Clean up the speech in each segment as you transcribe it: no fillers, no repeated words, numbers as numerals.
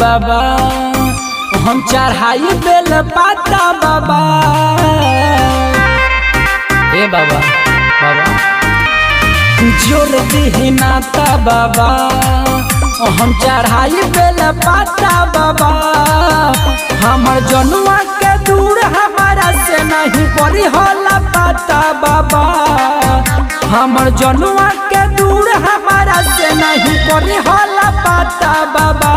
बाबा हम चढ़ाई बेल पाता बाबा। ए बाबा बाबा जोर दी नाता बाबा हम चढ़ाई बेल पाता बाबा। हमर जनुआ के दूर हमारा से नहीं पड़ी होला पाता बाबा। हमर जनुआ के दूर हमारा से नहीं पड़ी होला पाता बाबा।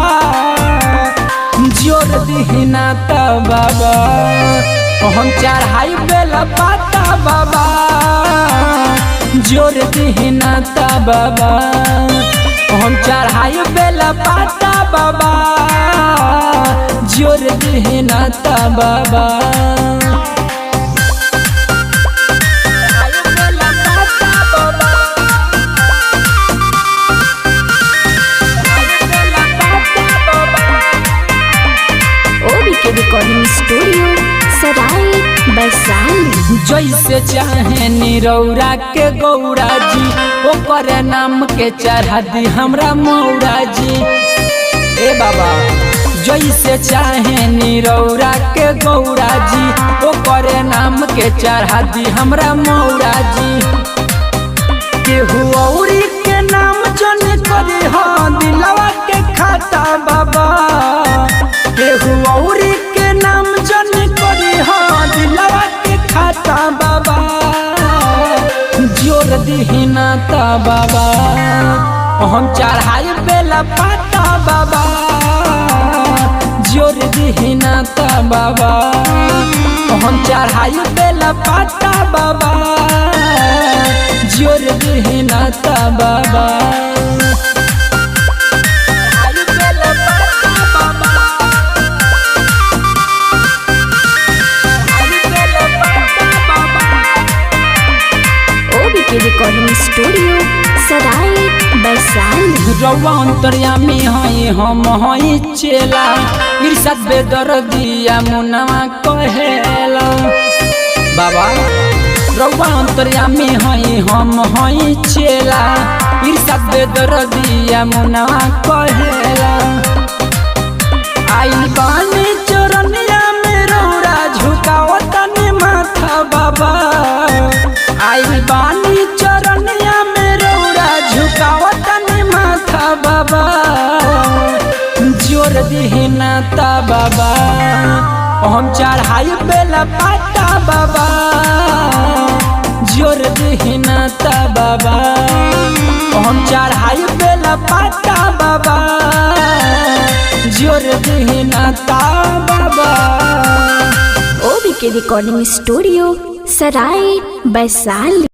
जोर दी नाता बाबा हम चढ़ाई बेल पाता बाबा। जोर दी नाता बाबा हम चढ़ाई बेल पाता बाबा। जोर दी नाता बाबा। रिकॉर्डिंग स्टूडियो सराय वैशाली। जैसे चाहे निरौरा के गौरा जी ओकर नाम के चढ़ा दी हमरा मौरा जी। ए बाबा जैसे चाहे निरौरा के गौरा जी ओकर नाम के चढ़ा दी हमरा मौरा जी। केहू औरी के नाम जन करे हाँ दिलवा के खाता बाबा। केहू औरी के नाम जन करे हाँ दिलवा के खाता बाबा। जोर दी नाता बाबा हम चढ़ाई बेला पाता बाबा। जोर दी नाता बाबा हम चढ़ाई बेला पाता बाबा। जोर दी नाता बाबा। रिकॉर्डिंग स्टूडियो सराय वैशाली। रउआ अंतर्यामी हई हम हई चेला इरशाद बेदर्दिया मुनवा कहेला बाबा। रउआ अंतर्यामी हई हम हई चेला इरशाद बेदर्दिया मुनवा कहेला। आई बानी चरनिया में रौरा झुकावतनी माथा बाबा। आई बानी चरनिया में रौरा झुकावतनी माथा बाबा। जोर दी नाता बाबा हम चढ़ाई बेला पाता बाबा। जोर दी नाता बाबा हम चढ़ाई बेला पाता बाबा। जोर दी नाता बाबा। ओबी के रिकॉर्डिंग स्टूडियो सराय वैशाली।